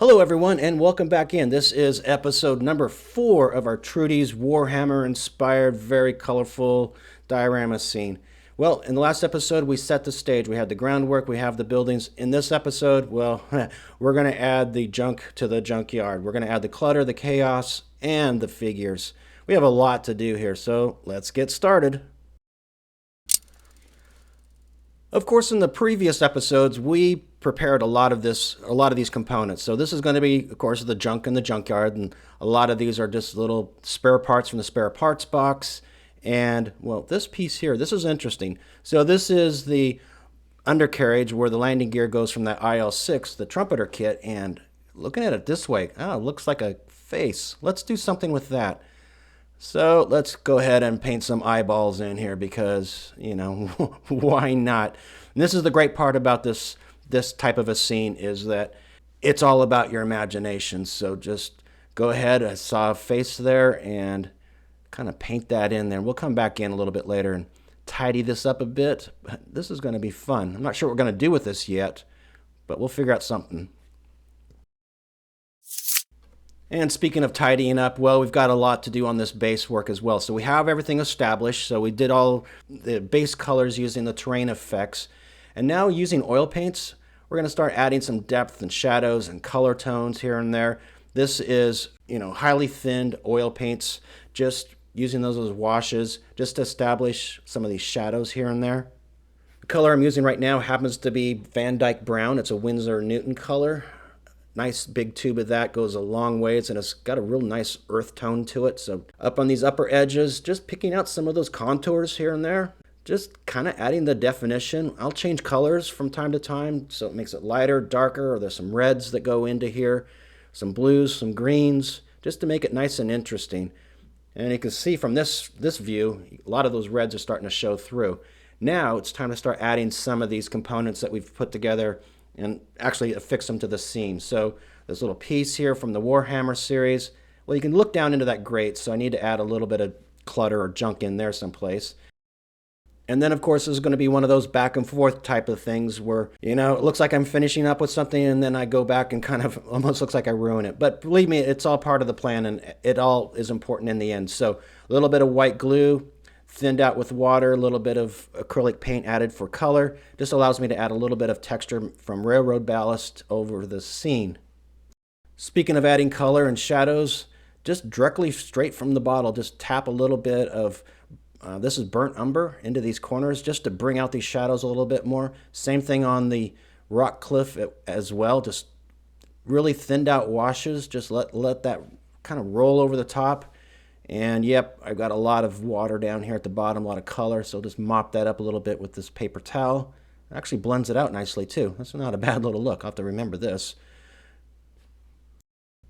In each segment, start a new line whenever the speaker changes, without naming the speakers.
Hello everyone and welcome back in. This is episode number 4 of our Trudy's Warhammer inspired, very colorful diorama scene. Well, in the last episode we set the stage. We had the groundwork, we have the buildings. In this episode, well, we're going to add the junk to the junkyard. We're going to add the clutter, the chaos, and the figures. We have a lot to do here, so let's get started. Of course, in the previous episodes, we prepared a lot of these components. So this is going to be, of course, the junk in the junkyard, and a lot of these are just little spare parts from the spare parts box. And well, this piece here, this is interesting. So this is the undercarriage where the landing gear goes from that IL-6, the trumpeter kit, and looking at it this way, oh, it looks like a face. Let's do something with that. So let's go ahead and paint some eyeballs in here because, why not? And this is the great part about this type of a scene is that it's all about your imagination. So just go ahead. I saw a face there and kind of paint that in there. We'll come back in a little bit later and tidy this up a bit. But this is going to be fun. I'm not sure what we're going to do with this yet, but we'll figure out something. And speaking of tidying up, well, we've got a lot to do on this base work as well. So we have everything established. So we did all the base colors using the terrain effects. And now using oil paints, we're going to start adding some depth and shadows and color tones here and there. This is, highly thinned oil paints, just using those as washes, just to establish some of these shadows here and there. The color I'm using right now happens to be Van Dyke Brown. It's a Winsor Newton color. Nice big tube of that, goes a long ways, and it's got a real nice earth tone to it. So up on these upper edges, just picking out some of those contours here and there, just kind of adding the definition. I'll change colors from time to time so it makes it lighter, darker, or there's some reds that go into here, some blues, some greens, just to make it nice and interesting. And you can see from this view, a lot of those reds are starting to show through. Now it's time to start adding some of these components that we've put together and actually affix them to the scene. So this little piece here from the Warhammer series, well, you can look down into that grate, so I need to add a little bit of clutter or junk in there someplace. And then, of course, this is going to be one of those back and forth type of things where, it looks like I'm finishing up with something and then I go back and kind of almost looks like I ruin it. But believe me, it's all part of the plan and it all is important in the end. So a little bit of white glue, thinned out with water, a little bit of acrylic paint added for color. Just allows me to add a little bit of texture from railroad ballast over the scene. Speaking of adding color and shadows, just directly straight from the bottle, just tap a little bit of, this is burnt umber, into these corners just to bring out these shadows a little bit more. Same thing on the rock cliff as well, just really thinned out washes, just let that kind of roll over the top. And yep, I've got a lot of water down here at the bottom, a lot of color, so just mop that up a little bit with this paper towel. It actually blends it out nicely too. That's not a bad little look. I'll have to remember this.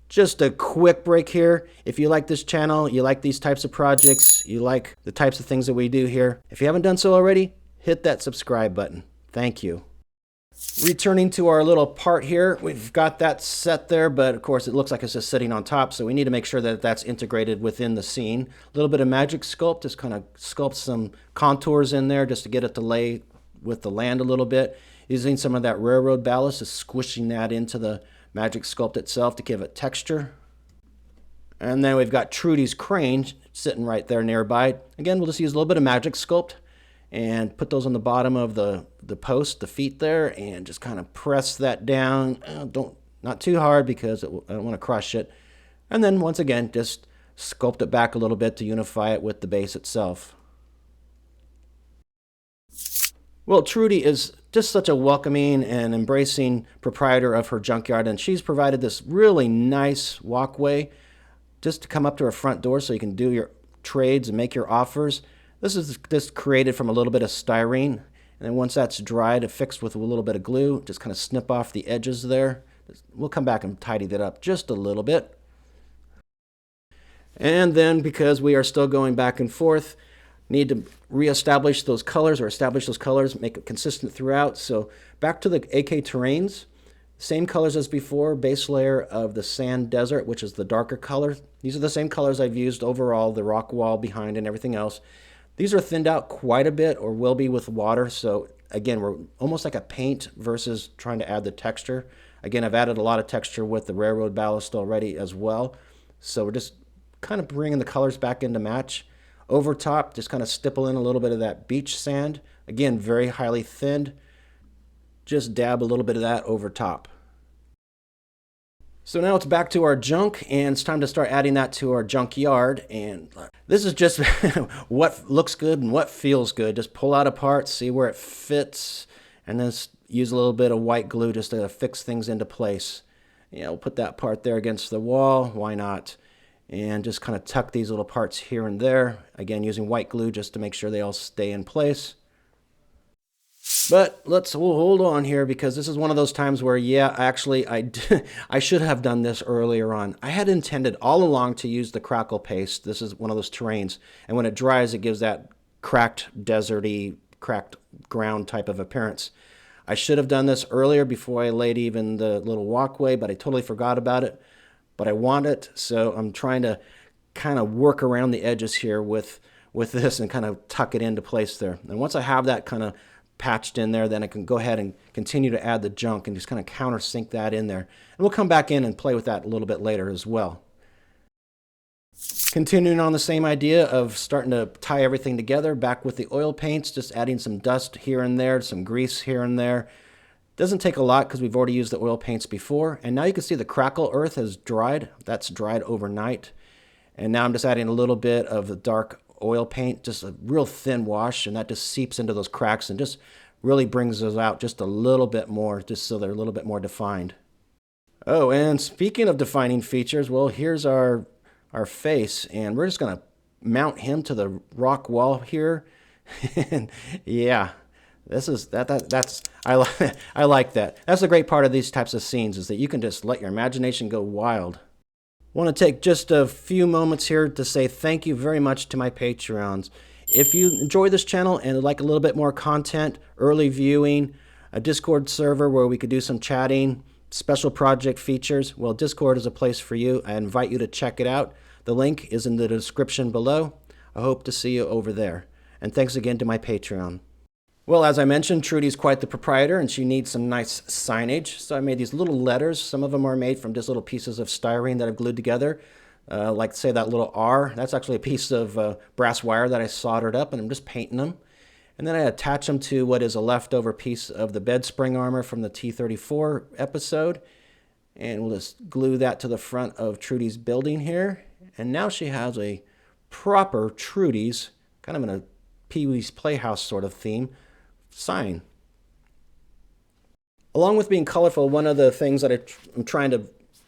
Just a quick break here. If you like this channel, you like these types of projects, you like the types of things that we do here, if you haven't done so already, hit that subscribe button. Thank you. Returning to our little part here, we've got that set there, but of course it looks like it's just sitting on top, so we need to make sure that that's integrated within the scene. A little bit of magic sculpt, just kind of sculpt some contours in there just to get it to lay with the land a little bit. Using some of that railroad ballast, just squishing that into the magic sculpt itself to give it texture. And then we've got Trudy's crane sitting right there nearby. Again, we'll just use a little bit of magic sculpt and put those on the bottom of the post, the feet there, and just kind of press that down. Not too hard because I don't want to crush it. And then once again, just sculpt it back a little bit to unify it with the base itself. Well, Trudy is just such a welcoming and embracing proprietor of her junkyard, and she's provided this really nice walkway just to come up to her front door so you can do your trades and make your offers. This is just created from a little bit of styrene, and then once that's dried, affixed with a little bit of glue, just kind of snip off the edges there. We'll come back and tidy that up just a little bit. And then, because we are still going back and forth, need to reestablish those colors or establish those colors, make it consistent throughout. So back to the AK terrains, same colors as before, base layer of the sand desert, which is the darker color. These are the same colors I've used overall, the rock wall behind and everything else. These are thinned out quite a bit, or will be with water. So again, we're almost like a paint versus trying to add the texture. Again, I've added a lot of texture with the railroad ballast already as well. So we're just kind of bringing the colors back into match. Over top, just kind of stipple in a little bit of that beach sand. Again, very highly thinned. Just dab a little bit of that over top. So now it's back to our junk, and it's time to start adding that to our junkyard. And this is just what looks good and what feels good. Just pull out a part, see where it fits, and then use a little bit of white glue just to fix things into place. Yeah, we'll put that part there against the wall. Why not? And just kind of tuck these little parts here and there. Again, using white glue just to make sure they all stay in place. But we'll hold on here, because this is one of those times where, yeah, actually, I should have done this earlier on. I had intended all along to use the crackle paste. This is one of those terrains. And when it dries, it gives that cracked, deserty, cracked ground type of appearance. I should have done this earlier before I laid even the little walkway, but I totally forgot about it. But I want it, so I'm trying to kind of work around the edges here with this and kind of tuck it into place there. And once I have that kind of patched in there, then I can go ahead and continue to add the junk and just kind of countersink that in there. And we'll come back in and play with that a little bit later as well. Continuing on the same idea of starting to tie everything together, back with the oil paints, just adding some dust here and there, some grease here and there. Doesn't take a lot because we've already used the oil paints before. And now you can see the crackle earth has dried. That's dried overnight. And now I'm just adding a little bit of the dark oil paint, just a real thin wash, and that just seeps into those cracks and just really brings those out just a little bit more, just so they're a little bit more defined. Oh, and speaking of defining features, well, here's our face, and we're just going to mount him to the rock wall here. And yeah, I like that. That's the great part of these types of scenes, is that you can just let your imagination go wild. I want to take just a few moments here to say thank you very much to my Patreons. If you enjoy this channel and would like a little bit more content, early viewing, a Discord server where we could do some chatting, special project features, well, Discord is a place for you. I invite you to check it out. The link is in the description below. I hope to see you over there. And thanks again to my Patreon. Well, as I mentioned, Trudy's quite the proprietor, and she needs some nice signage. So I made these little letters. Some of them are made from just little pieces of styrene that I've glued together. Like, say, that little R. That's actually a piece of brass wire that I soldered up, and I'm just painting them. And then I attach them to what is a leftover piece of the bed spring armor from the T-34 episode. And we'll just glue that to the front of Trudy's building here. And now she has a proper Trudy's, kind of in a Pee-wee's Playhouse sort of theme, sign. Along with being colorful, one of the things that I'm trying to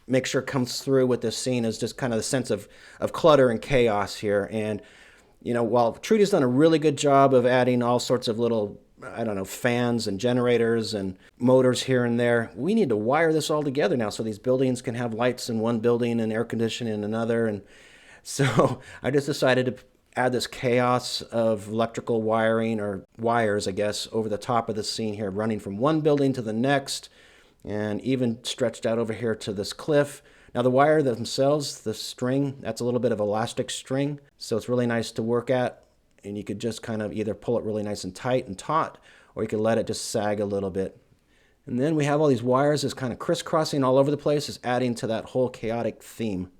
make sure comes through with this scene is just kind of the sense of clutter and chaos here. And, you know, while Trudy's done a really good job of adding all sorts of little, I don't know, fans and generators and motors here and there, we need to wire this all together now so these buildings can have lights in one building and air conditioning in another. And so I just decided to add this chaos of electrical wiring, or wires, I guess, over the top of the scene here, running from one building to the next, and even stretched out over here to this cliff. Now the wire themselves, the string, that's a little bit of elastic string, so it's really nice to work at, and you could just kind of either pull it really nice and tight and taut, or you could let it just sag a little bit. And then we have all these wires just kind of crisscrossing all over the place, just adding to that whole chaotic theme.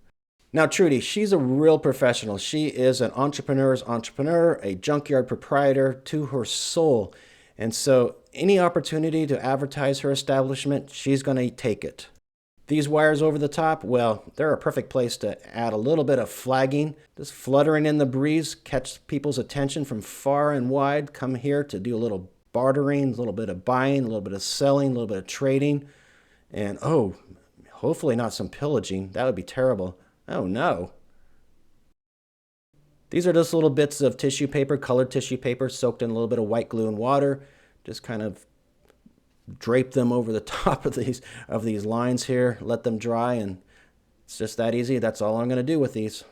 Now, Trudy, she's a real professional. She is an entrepreneur's entrepreneur, a junkyard proprietor to her soul. And so any opportunity to advertise her establishment, she's going to take it. These wires over the top, well, they're a perfect place to add a little bit of flagging, just fluttering in the breeze, catch people's attention from far and wide, come here to do a little bartering, a little bit of buying, a little bit of selling, a little bit of trading, and oh, hopefully not some pillaging. That would be terrible. Oh no. These are just little bits of tissue paper, colored tissue paper, soaked in a little bit of white glue and water. Just kind of drape them over the top of these lines here, let them dry, and it's just that easy. That's all I'm going to do with these.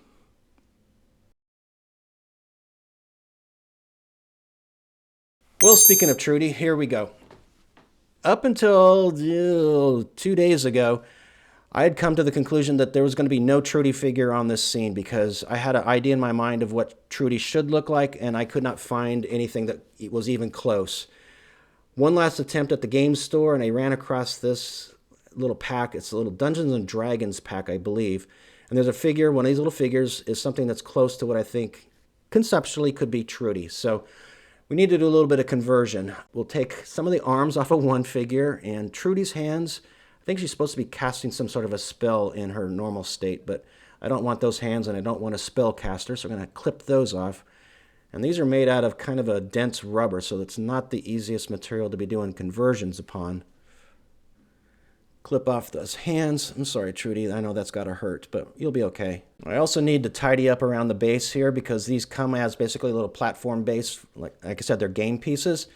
Well, speaking of Trudy, here we go. Up until 2 days ago, I had come to the conclusion that there was going to be no Trudy figure on this scene because I had an idea in my mind of what Trudy should look like, and I could not find anything that was even close. One last attempt at the game store, and I ran across this little pack. It's a little Dungeons and Dragons pack, I believe. And there's a figure. One of these little figures is something that's close to what I think conceptually could be Trudy. So we need to do a little bit of conversion. We'll take some of the arms off of one figure, and Trudy's hands, I think she's supposed to be casting some sort of a spell in her normal state, but I don't want those hands and I don't want a spell caster, so I'm going to clip those off. And these are made out of kind of a dense rubber, so it's not the easiest material to be doing conversions upon. Clip off those hands. I'm sorry, Trudy, I know that's got to hurt, but you'll be okay. I also need to tidy up around the base here because these come as basically a little platform base. Like I said, they're game pieces.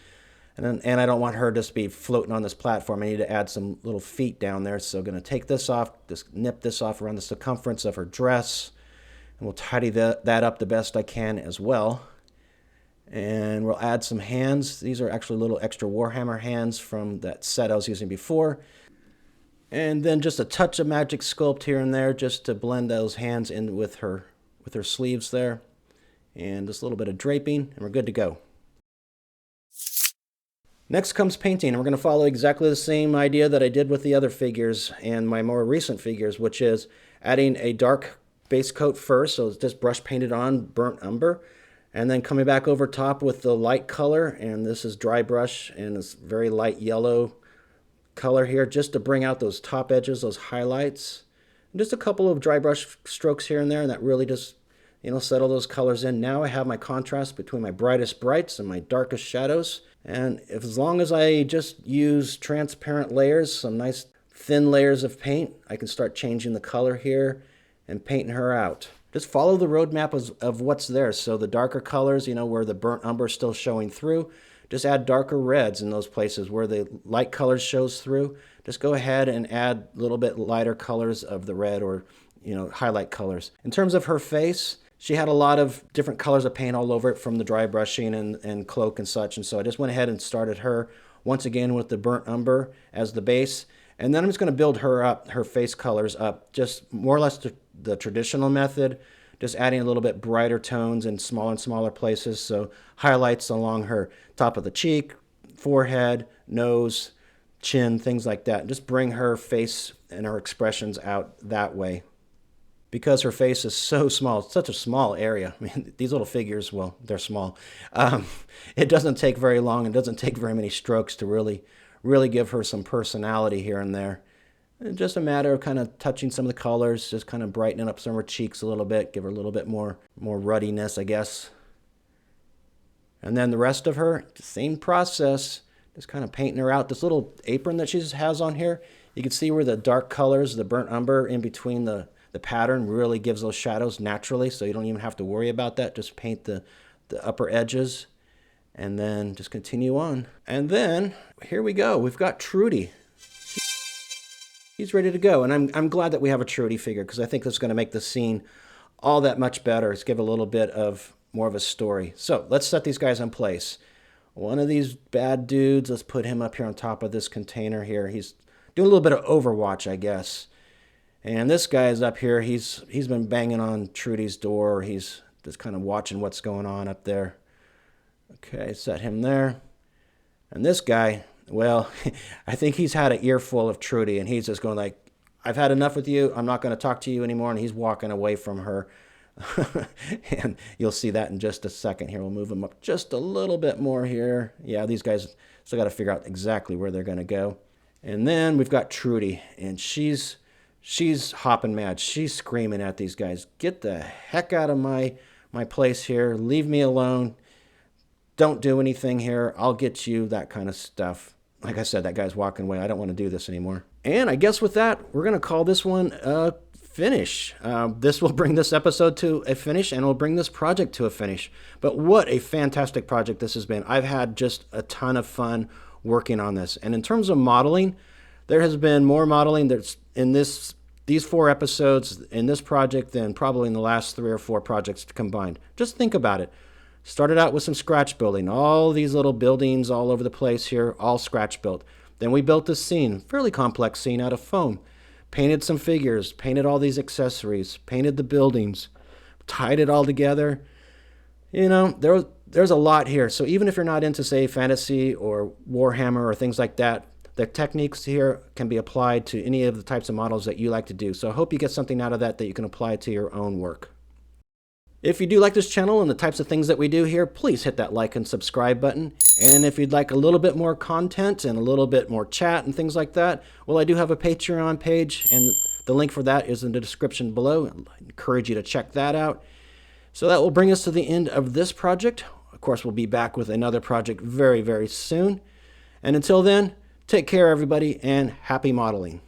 And I don't want her just to be floating on this platform. I need to add some little feet down there. So I'm going to take this off, just nip this off around the circumference of her dress. And we'll tidy that up the best I can as well. And we'll add some hands. These are actually little extra Warhammer hands from that set I was using before. And then just a touch of magic sculpt here and there just to blend those hands in with her sleeves there. And just a little bit of draping, and we're good to go. Next comes painting, and we're going to follow exactly the same idea that I did with the other figures and my more recent figures, which is adding a dark base coat first, so it's just brush painted on burnt umber, and then coming back over top with the light color, and this is dry brush, and it's very light yellow color here, just to bring out those top edges, those highlights. And just a couple of dry brush strokes here and there, and that really just, settle those colors in. Now I have my contrast between my brightest brights and my darkest shadows. And as long as I just use transparent layers, some nice thin layers of paint, I can start changing the color here and painting her out. Just follow the roadmap of what's there. So the darker colors, where the burnt umber is still showing through, just add darker reds in those places where the light colors shows through. Just go ahead and add a little bit lighter colors of the red or, highlight colors. In terms of her face, she had a lot of different colors of paint all over it from the dry brushing and cloak and such. And so I just went ahead and started her once again with the burnt umber as the base. And then I'm just going to build her up, her face colors up, just more or less the traditional method, just adding a little bit brighter tones in smaller and smaller places. So highlights along her top of the cheek, forehead, nose, chin, things like that. Just bring her face and her expressions out that way. Because her face is so small, it's such a small area. I mean, these little figures, well, they're small. It doesn't take very long. It doesn't take very many strokes to really give her some personality here and there. It's just a matter of kind of touching some of the colors, just kind of brightening up some of her cheeks a little bit, give her a little bit more ruddiness, I guess. And then the rest of her, same process, just kind of painting her out. This little apron that she has on here, you can see where the dark colors, the burnt umber in between the pattern really gives those shadows naturally, so you don't even have to worry about that. Just paint the upper edges and then just continue on. And then here we go. We've got Trudy. He's ready to go, and I'm glad that we have a Trudy figure because I think that's going to make the scene all that much better. It's give a little bit of more of a story. So let's set these guys in place. One of these bad dudes, let's put him up here on top of this container here. He's doing a little bit of Overwatch, I guess. And this guy is up here. He's been banging on Trudy's door. He's just kind of watching what's going on up there. Okay, set him there. And this guy, well, I think he's had an earful of Trudy, and he's just going like, I've had enough with you. I'm not going to talk to you anymore. And he's walking away from her. And you'll see that in just a second here. We'll move him up just a little bit more here. Yeah, these guys still got to figure out exactly where they're going to go. And then we've got Trudy, and she's hopping mad. She's screaming at these guys, get the heck out of my place here. Leave me alone. Don't do anything here. I'll get you, that kind of stuff. Like I said, that guy's walking away. I don't want to do this anymore. And I guess with that, we're going to call this one a finish. This will bring this episode to a finish, and will bring this project to a finish. But what a fantastic project this has been. I've had just a ton of fun working on this. And in terms of modeling, there has been more modeling that's in these 4 episodes in this project than probably in the last 3 or 4 projects combined. Just think about it. Started out with some scratch building. All these little buildings all over the place here, all scratch built. Then we built this scene, fairly complex scene out of foam. Painted some figures, painted all these accessories, painted the buildings, tied it all together. There's a lot here. So even if you're not into, say, fantasy or Warhammer or things like that, The techniques here can be applied to any of the types of models that you like to do. So I hope you get something out of that you can apply to your own work. If you do like this channel and the types of things that we do here, please hit that like and subscribe button. And if you'd like a little bit more content and a little bit more chat and things like that, well, I do have a Patreon page, and the link for that is in the description below. I encourage you to check that out. So that will bring us to the end of this project. Of course, we'll be back with another project very, very soon. And until then, take care, everybody, and happy modeling.